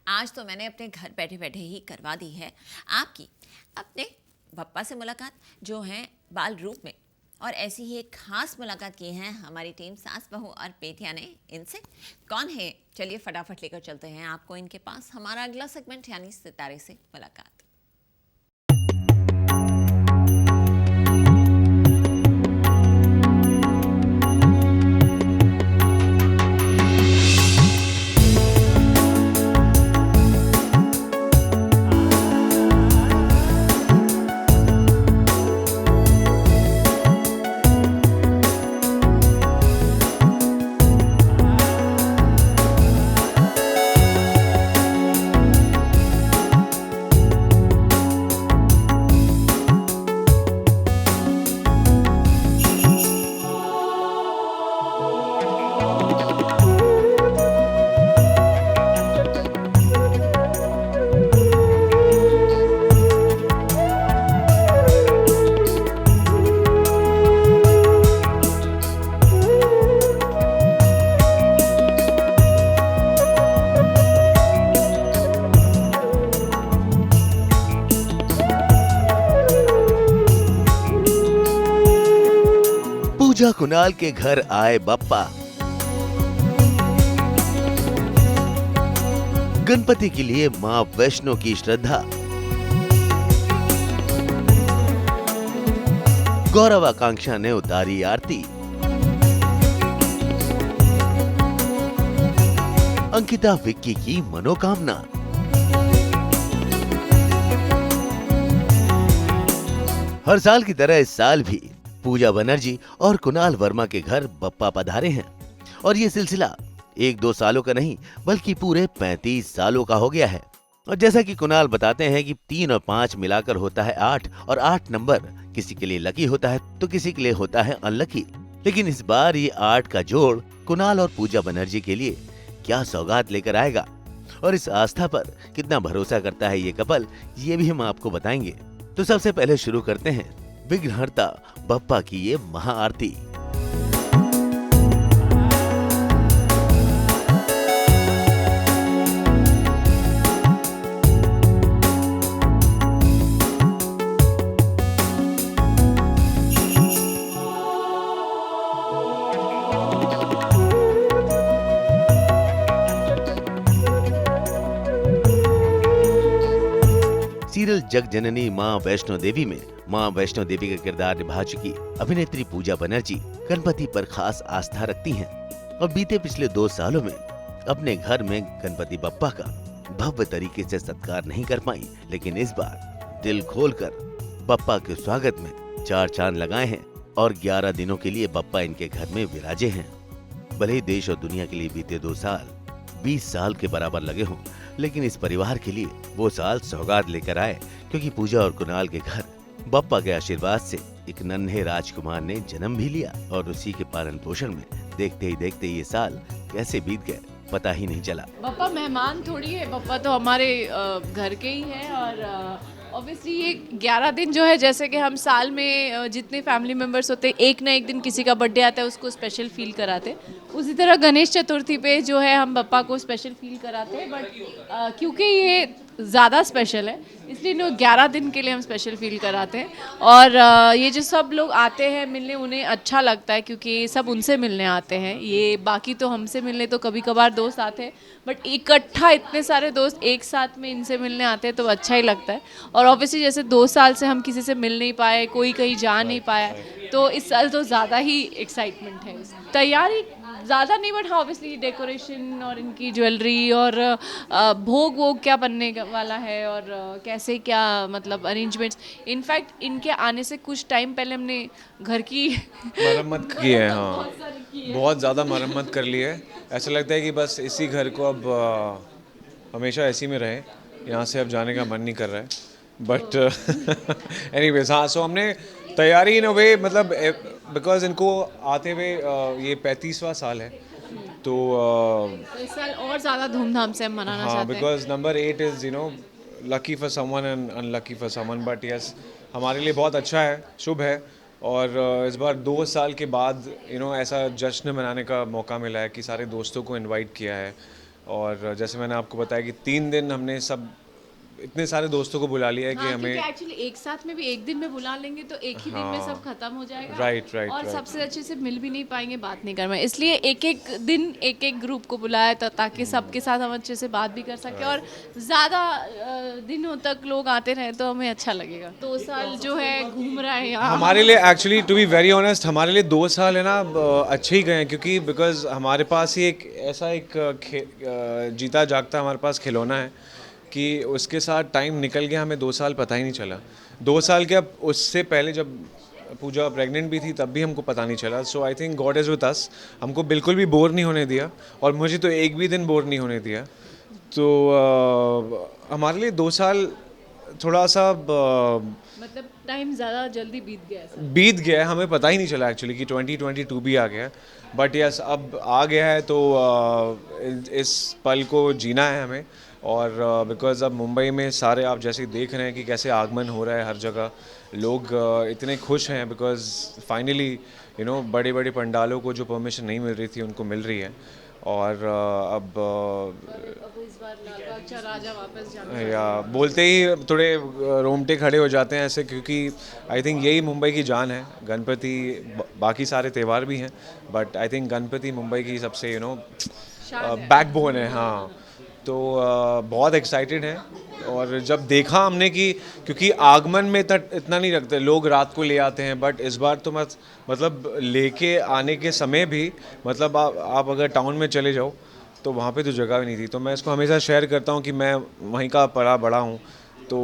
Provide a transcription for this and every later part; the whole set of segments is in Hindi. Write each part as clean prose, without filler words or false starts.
आज तो मैंने अपने घर बैठे बैठे ही करवा दी है आपकी अपने पप्पा से मुलाकात, जो हैं बाल रूप में। और ऐसी ही एक खास मुलाकात की है हमारी टीम सास बहू और पेटिया ने इनसे। कौन है, चलिए फटाफट लेकर चलते हैं आपको इनके पास। हमारा अगला सेगमेंट यानी सितारे से मुलाकात। पूजा कुणाल के घर आए बप्पा। गणपति के लिए मां वैष्णो की श्रद्धा। गौरव आकांक्षा ने उतारी आरती। अंकिता विक्की की मनोकामना। हर साल की तरह इस साल भी पूजा बनर्जी और कुणाल वर्मा के घर बप्पा पधारे हैं और ये सिलसिला 1-2 सालों का नहीं बल्कि पूरे 35 सालों का हो गया है। और जैसा कि कुणाल बताते हैं कि 3 और 5 मिलाकर होता है 8 और 8 नंबर किसी के लिए लकी होता है तो किसी के लिए होता है अनलकी। लेकिन इस बार ये 8 का जोड़ कुणाल और पूजा बनर्जी के लिए क्या सौगात लेकर आएगा और इस आस्था पर कितना भरोसा करता है ये कपल, ये भी हम आपको बताएंगे। तो सबसे पहले शुरू करते हैं विघ्नहर्ता बप्पा की ये महाआरती। सीरियल जग जननी मां वैष्णो देवी में मां वैष्णो देवी का किरदार निभा चुकी अभिनेत्री पूजा बनर्जी गणपति पर खास आस्था रखती हैं और बीते पिछले 2 सालों में अपने घर में गणपति बप्पा का भव्य तरीके से सत्कार नहीं कर पाई, लेकिन इस बार दिल खोलकर बप्पा के स्वागत में 4 चांद लगाए हैं और 11 दिनों के लिए बप्पा इनके घर में विराजे हैं। भले ही देश और दुनिया के लिए बीते 2 साल 20 साल के बराबर लगे हों, लेकिन इस परिवार के लिए वो साल सौगात लेकर आए, क्योंकि पूजा और कुणाल के घर बप्पा के आशीर्वाद से एक नन्हे राजकुमार ने जन्म भी लिया और उसी के पालन पोषण में देखते ही देखते ये साल कैसे बीत गए पता ही नहीं चला। बप्पा मेहमान थोड़ी है, बप्पा तो हमारे घर के ही है। और ऑब्वियसली ये 11 दिन जो है, जैसे कि हम साल में जितने फैमिली मेम्बर्स होते हैं एक ना एक दिन किसी का बर्थडे आता है उसको स्पेशल फील कराते हैं, उसी तरह गणेश चतुर्थी पे जो है हम बप्पा को स्पेशल फील कराते हैं। बट क्योंकि ये ज़्यादा स्पेशल है इसलिए 11 दिन के लिए हम स्पेशल फील कराते हैं। और ये जो सब लोग आते हैं मिलने, उन्हें अच्छा लगता है क्योंकि सब उनसे मिलने आते हैं। ये बाकी तो हमसे मिलने तो कभी कभार दोस्त आते हैं, बट इकट्ठा इतने सारे दोस्त एक साथ में इनसे मिलने आते हैं तो अच्छा ही लगता है। और ऑब्वियसली जैसे 2 साल से हम किसी से मिल नहीं पाए, कोई कहीं जा नहीं पाया, तो इस साल तो ज़्यादा ही एक्साइटमेंट है। तैयारी ज़्यादा नहीं, बट हाँ ऑब्वियसली डेकोरेशन और इनकी ज्वेलरी और भोग वोग क्या बनने वाला है और कैसे क्या मतलब अरेंजमेंट्स। इनफैक्ट इनके आने से कुछ टाइम पहले हमने घर की मरम्मत की है। हाँ, बहुत ज़्यादा मरम्मत कर ली है। ऐसा लगता है कि बस इसी घर को अब हमेशा ऐसी में रहे, यहाँ से अब जाने का मन नहीं कर रहा है। बट एनीवेज हाँ, सो हमने तैयारी इन अ वे, मतलब बिकॉज इनको आते हुए ये 35वां साल है, तो इस साल और ज़्यादा धूमधाम से हम मनाना हाँ, चाहते हैं। Because number 8 is lucky for someone and unlucky for someone, but yes हमारे लिए बहुत अच्छा है, शुभ है। और इस बार 2 साल के बाद ऐसा जश्न मनाने का मौका मिला है कि सारे दोस्तों को इनवाइट किया है और जैसे मैंने आपको बताया कि 3 दिन हमने सब इतने सारे दोस्तों को बुला लिया है कि हमें एक्चुअली एक साथ में भी एक दिन में बुला लेंगे तो एक ही दिन में सब खत्म हो जाएगा। राइट राइट और राइट सबसे अच्छे से मिल भी नहीं पाएंगे, बात नहीं कर पाएंगे, इसलिए एक एक दिन एक एक ग्रुप को बुलाया था ताकि सबके साथ हम अच्छे से बात भी कर सके और ज़्यादा दिनों तक लोग आते रहे तो हमें अच्छा लगेगा। 2 साल जो है घूम रहा है यहाँ। हमारे लिए actually to be very honest हमारे लिए 2 साल है ना अच्छे ही गए हैं, क्योंकि बिकॉज हमारे पास ही एक ऐसा जीता जागता हमारे पास खिलौना है कि उसके साथ टाइम निकल गया, हमें 2 साल पता ही नहीं चला। 2 साल के अब उससे पहले जब पूजा प्रेग्नेंट भी थी तब भी हमको पता नहीं चला। So I think God is with us, हमको बिल्कुल भी बोर नहीं होने दिया और मुझे तो एक भी दिन बोर नहीं होने दिया। तो हमारे लिए 2 साल थोड़ा सा मतलब टाइम ज़्यादा जल्दी बीत गया है, हमें पता ही नहीं चला एक्चुअली कि 2022 भी आ गया है। बट यस अब आ गया है तो इस पल को जीना है हमें। और बिकॉज़ अब मुंबई में सारे आप जैसे देख रहे हैं कि कैसे आगमन हो रहा है हर जगह, लोग इतने खुश हैं बिकॉज़ फाइनली यू नो बड़े बड़े पंडालों को जो परमिशन नहीं मिल रही थी उनको मिल रही है। और अब इस बार लालबाग चा राजा वापस जाना या बोलते ही थोड़े रोमटे खड़े हो जाते हैं ऐसे, क्योंकि आई थिंक यही मुंबई की जान है। गणपति बाकी सारे त्यौहार भी हैं but I think Ganpati Mumbai की सबसे यू नो बैकबोन है। हाँ तो बहुत एक्साइटेड हैं। और जब देखा हमने कि क्योंकि आगमन में इतना नहीं रखते लोग, रात को ले आते हैं, बट इस बार तो मतलब लेके आने के समय भी मतलब आप अगर टाउन में चले जाओ तो वहाँ पे तो जगह भी नहीं थी। तो मैं इसको हमेशा शेयर करता हूँ कि मैं वहीं का बड़ा हूँ, तो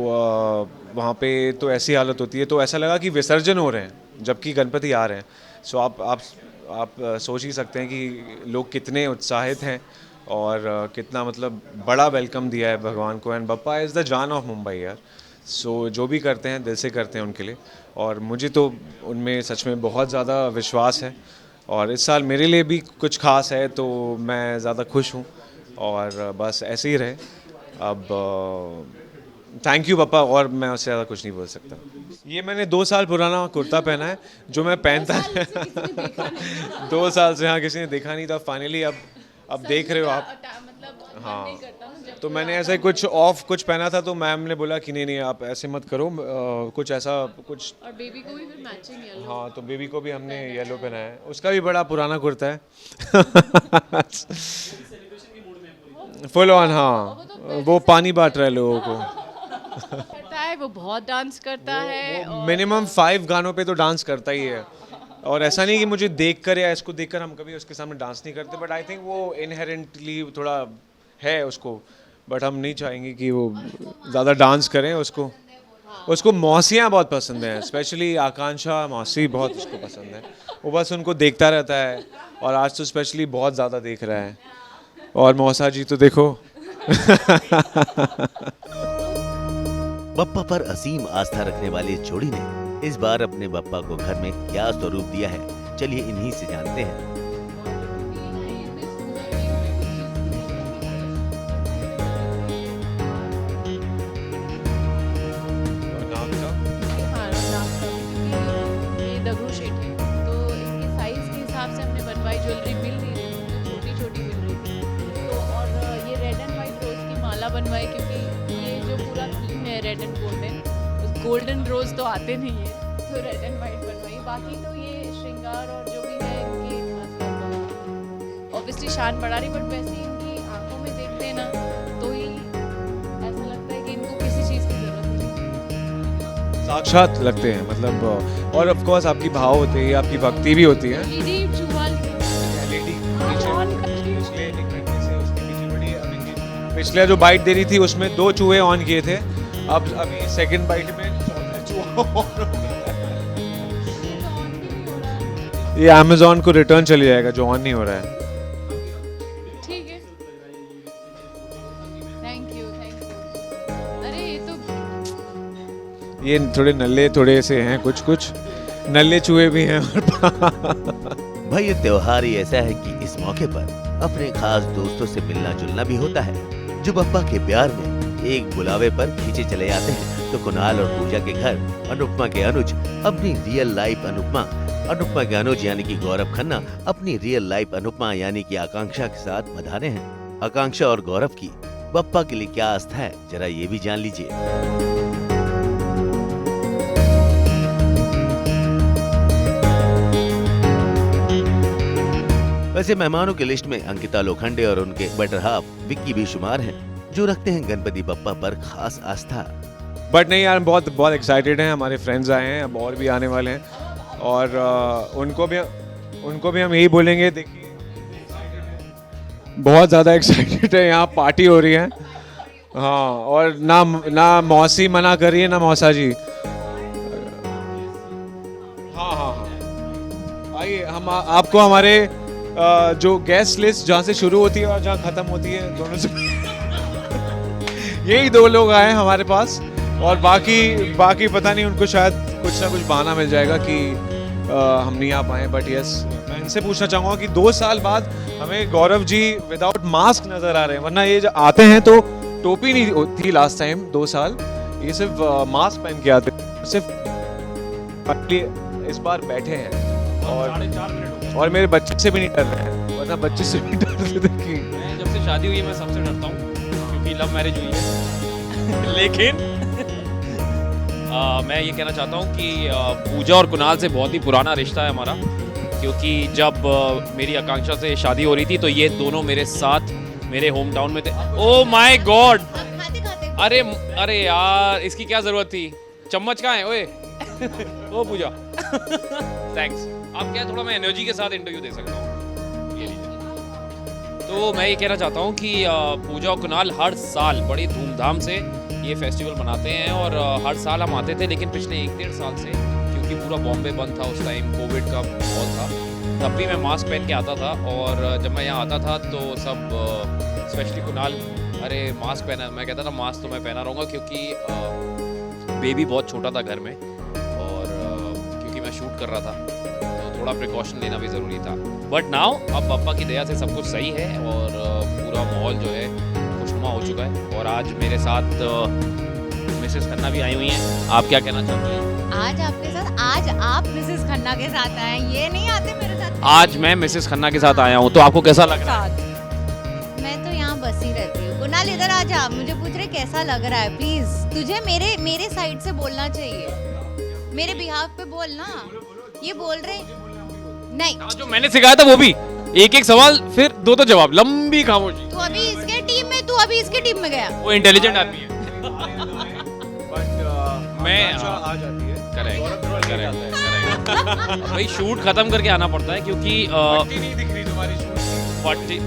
वहाँ पे तो ऐसी हालत होती है। तो ऐसा लगा कि विसर्जन हो रहे हैं जबकि गणपति आ रहे हैं। सो आप सोच ही सकते हैं कि लोग कितने उत्साहित हैं और कितना मतलब बड़ा वेलकम दिया है भगवान को। एंड बप्पा इज़ द जान ऑफ मुंबई यार। सो जो भी करते हैं दिल से करते हैं उनके लिए, और मुझे तो उनमें सच में बहुत ज़्यादा विश्वास है। और इस साल मेरे लिए भी कुछ खास है तो मैं ज़्यादा खुश हूँ और बस ऐसे ही रहे। अब थैंक यू बप्पा, और मैं उससे ज़्यादा कुछ नहीं बोल सकता। ये मैंने 2 साल पुराना कुर्ता पहना है जो मैं पहनता 2 साल से हाँ किसी ने देखा नहीं था। फाइनली अब देख रहे हो आप। मतलब हाँ तो मैंने ऐसा ही कुछ पहना था तो मैम ने बोला कि नहीं आप ऐसे मत करो, कुछ ऐसा कुछ। और बेबी को भी फिर मैचिंग येलो। हाँ तो बेबी को भी हमने येलो पहना है, उसका भी बड़ा पुराना कुर्ता है फुल ऑन। हाँ वो पानी बांट रहा है लोगों को करता है, वो बहुत डांस करता है। मिनिमम 5 गानों पे तो डांस करता ही है। और ऐसा नहीं कि मुझे देखकर या इसको देखकर हम कभी उसके सामने डांस नहीं करते, बट आई थिंक वो इनहेरेंटली थोड़ा है उसको। बट हम नहीं चाहेंगे कि वो ज़्यादा डांस करें। उसको मौसियाँ बहुत पसंद हैं, स्पेशली आकांक्षा मौसी बहुत उसको पसंद है। वो बस उनको देखता रहता है और आज तो स्पेशली बहुत ज़्यादा देख रहा है। और मौसा जी तो देखो बप्पा पर असीम आस्था रखने वाली इस जोड़ी ने इस बार अपने बप्पा को घर में क्या स्वरूप दिया है, चलिए इन्हीं से जानते हैं। ये दगड़ू शेट है तो इसकी साइज के हिसाब से हमने बनवाई। ज्वेलरी मिल रही थी, छोटी छोटी मिल रही थी तो। और ये रेड एंड वाइट रोज की माला बनवाई क्योंकि ये जो पूरा थीम है रेड एंड गोल्डन रोज तो आते नहीं है तो रेड एंड वाइट बनवाई। बाकी तो ये श्रृंगार और जो भी है इनकी मतलब ऑब्वियसली शान बढ़ा रही, बट वैसे ही इनकी आंखों में देखते हैं ना तो ही ऐसा लगता है कि इनको किसी चीज़ की जरूरत नहीं। साक्षात लगते हैं मतलब। और ऑफ कोर्स आपकी भाव होते हैं, आपकी भक्ति भी होती है। पिछले जो बाइट दे रही थी उसमें 2 चूहे ऑन किए थे, अब अभी सेकंड बाइट में ये अमेज़न को रिटर्न चले जाएगा जो ऑन नहीं हो रहा है। ठीक है, थैंक यू। अरे ये तो ये थोड़े नल्ले थोड़े से हैं, कुछ नल्ले चूहे भी हैं। भाई ये त्योहार ही ऐसा है कि इस मौके पर अपने खास दोस्तों से मिलना जुलना भी होता है जो बप्पा के प्यार में एक बुलावे पर खींचे चले जाते हैं। तो कुणाल और पूजा के घर अनुपमा के अनुज अपनी रियल लाइफ अनुपमा के अनुज यानी कि गौरव खन्ना अपनी रियल लाइफ अनुपमा यानी कि आकांक्षा के साथ बधाने हैं। आकांक्षा और गौरव की बप्पा के लिए क्या आस्था है, जरा ये भी जान लीजिए। वैसे मेहमानों की लिस्ट में अंकिता लोखंडे और उनके बेटर हाफ विक्की भी शुमार हैं, जो रखते हैं गणपति बप्पा पर खास आस्था। बट नहीं यार, बहुत बहुत एक्साइटेड हैं। हमारे फ्रेंड्स आए हैं, अब और भी आने वाले हैं, और उनको भी हम यही बोलेंगे, देखिए बहुत ज़्यादा एक्साइटेड है। यहाँ पार्टी हो रही है, हाँ, और ना मौसी मना कर रही है, ना मौसा जी। हाँ, आइए हम आपको हमारे जो गेस्ट लिस्ट जहाँ से शुरू होती है और जहाँ ख़त्म होती है, दोनों से यही 2 लोग आए हैं हमारे पास, और बाकी पता नहीं, उनको शायद कुछ ना कुछ बहाना मिल जाएगा कि हम नहीं आ पाए। बट यस, मैं इनसे पूछना चाहूँगा कि 2 साल बाद हमें गौरव जी विदाउट मास्क नज़र आ रहे हैं, वरना ये आते हैं तो टोपी नहीं थी लास्ट टाइम 2 साल, ये सिर्फ मास्क पहन के आते, सिर्फ इस बार बैठे हैं, और मेरे बच्चे से भी नहीं डर रहे हैं, वरना बच्चे से भी डरते थे कि मैं जब से शादी हुई है मैं सबसे डरता हूँ, क्योंकि लव मैरिज हुई है। लेकिन मैं ये कहना चाहता हूँ कि पूजा और कुणाल से बहुत ही पुराना रिश्ता है हमारा, क्योंकि जब मेरी आकांक्षा से शादी हो रही थी तो ये दोनों मेरे साथ मेरे होम टाउन में थे। ओह माय गॉड, अरे यार, इसकी क्या जरूरत थी? चम्मच कहाँ है ओए? ओ पूजा थैंक्स। आप क्या, थोड़ा मैं एनर्जी के साथ इंटरव्यू दे सकता हूँ, ये लीजिए। तो मैं ये कहना चाहता हूँ कि पूजा और कुणाल हर साल बड़ी धूमधाम से ये फेस्टिवल मनाते हैं, और हर साल हम आते थे, लेकिन पिछले 1-1.5 साल से, क्योंकि पूरा बॉम्बे बंद था उस टाइम, कोविड का माहौल था, तब भी मैं मास्क पहन के आता था, और जब मैं यहाँ आता था तो सब स्पेशली कुणाल, अरे मास्क पहना, मैं कहता था मास्क तो मैं पहना रहूँगा, क्योंकि बेबी बहुत छोटा था घर में, और क्योंकि मैं शूट कर रहा था तो थोड़ा प्रिकॉशन लेना भी ज़रूरी था। बट नाउ अब पापा की दया से सब कुछ सही है, और पूरा माहौल जो है खुशनुमा हो चुका है, और आज मेरे साथ मिसेस खन्ना भी आई हुई हैं। आप क्या कहना चाहती हैं? आज आपके साथ, आज आप मिसेस खन्ना के साथ आए हैं, ये नहीं आते मेरे साथ। आज मैं मिसेस खन्ना के साथ आया हूँ, तो आपको कैसा लग रहा है? मैं तो यहाँ बसी रहती हूँ। कुणाल इधर आ जा, मुझे पूछ रहे कैसा लग रहा है। प्लीज तुझे मेरे साइड से बोलना चाहिए, मेरे बिहाफ पे बोलना। ये बोल रहे नहीं, जो मैंने सिखाया था वो भी, एक सवाल फिर 2 जवाब, लंबी खामोशी। तू अभी इसके टीम में गया। वो इंटेलिजेंट आदमी है। मैं आ जाती है, करेक्ट भाई, शूट खत्म करके आना पड़ता है, क्योंकि पट्टी नहीं दिख रही तुम्हारी शूट की, पट्टी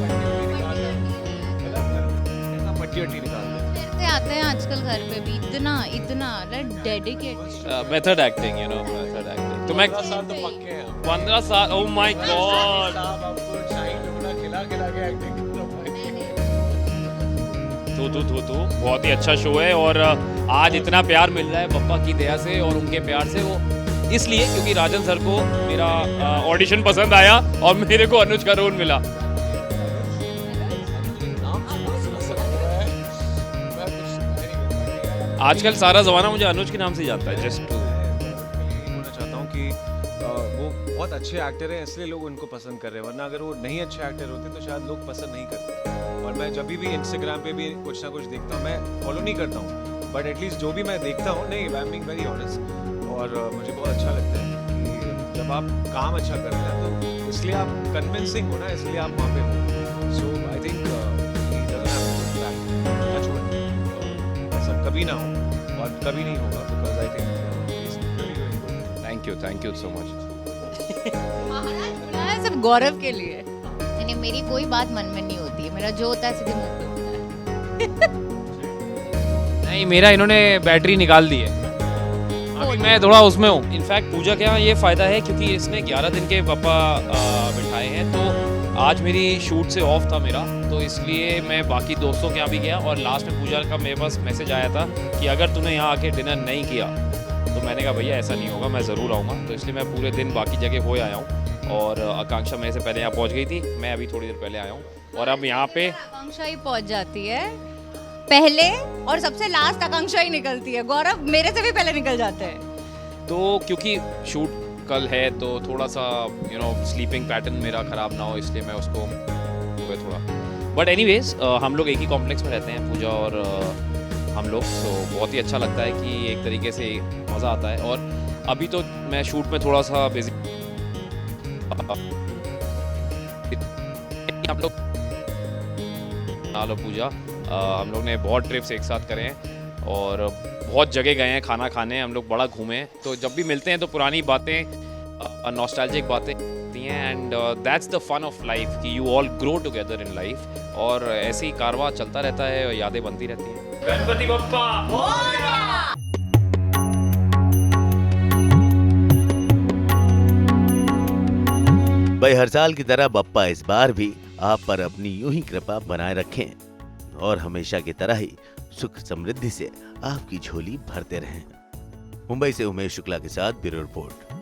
पट्टी निकाल दे। फिरते आते हैं आजकल घर पे भी, इतना dedicate. Method acting, you know, method acting. तो मैं 15 साल तो पक्के हैं। 15 साल, ओह माय गॉड। आपको शाइन टुकड़ा खिला के एक्टिंग तू बहुत ही अच्छा शो है, और आज इतना प्यार मिल रहा है पप्पा की दया से और उनके प्यार से, वो इसलिए क्योंकि राजन सर को मेरा ऑडिशन पसंद आया और मेरे को अनुज का रोल मिला। आजकल सारा जमाना मुझे अनुज के नाम से जानता है, जस्ट टू बोलना चाहता हूँ कि वो बहुत अच्छे एक्टर हैं, इसलिए लोग उनको पसंद कर रहे हैं, वरना अगर वो नहीं अच्छे एक्टर होते तो शायद लोग पसंद नहीं करते। और मैं जब भी इंस्टाग्राम पे भी कुछ ना कुछ देखता हूँ, मैं फॉलो नहीं करता हूँ, बट एटलीस्ट जो भी मैं देखता हूँ, नहीं, I am being very honest, और मुझे बहुत अच्छा लगता है कि जब आप काम अच्छा करते हैं तो इसलिए आप कन्विंसिंग हो ना, इसलिए आप वहाँ पे हो। सो आई थिंक ऐसा कभी ना हो और कभी नहीं होगा, because I think thank you so much. महाराज बुलाया है सिर्फ गौरव के लिए। नहीं, मेरी कोई बात मन में नहीं होती है, मेरा जो होता है सीधे मुंह पे होता है। नहीं, मेरा इन्होंने बैटरी निकाल दी है, अभी मैं थोड़ा उसमें हूँ। इनफैक्ट पूजा के यहाँ ये फ़ायदा है क्योंकि इसने 11 दिन के पापा बिठाए हैं, तो आज मेरी शूट से ऑफ था मेरा, तो इसलिए मैं बाकी दोस्तों के यहाँ भी गया, और लास्ट में पूजा का मेरे पास मैसेज आया था कि अगर तूने यहाँ आके डिनर नहीं किया, तो मैंने कहा भैया ऐसा नहीं होगा, मैं ज़रूर आऊँगा। तो इसलिए मैं पूरे दिन बाकी जगह हो आया हूँ, और आकांक्षा मेरे से पहले यहाँ पहुँच गई थी, मैं अभी थोड़ी देर पहले आया हूँ, और अब यहाँ पे आकांक्षा ही पहुंच जाती है पहले, और सबसे लास्ट आकांक्षा ही निकलती है। गौरव मेरे से भी पहले निकल जाते हैं। तो क्योंकि शूट कल है तो थोड़ा सा स्लीपिंग पैटर्न मेरा ख़राब ना हो, इसलिए मैं उसको थोड़ा बट एनीवेज हम लोग एक ही कॉम्प्लेक्स में रहते हैं, पूजा और हम लोग, तो बहुत ही अच्छा लगता है कि एक तरीके से मज़ा आता है। और अभी तो मैं शूट में थोड़ा सा बिजी, हम लोग पूजा हम लोग ने बहुत ट्रिप्स एक साथ करे हैं और बहुत जगह गए हैं, खाना खाने हम लोग बड़ा घूमे हैं, तो जब भी मिलते हैं तो पुरानी बातें, नॉस्टैल्जिक बातें होती हैं, and that's the fun of life कि you all grow together in life, और ऐसे ही कारवां चलता रहता है और यादें बनती रहती हैं। गणपति बप्पा भाई हर साल की तरह बप्पा इस बार भी आप पर अपनी यूं ही कृपा बनाए रखें और हमेशा की तरह ही सुख समृद्धि से आपकी झोली भरते रहें। मुंबई से उमेश शुक्ला के साथ ब्यूरो रिपोर्ट।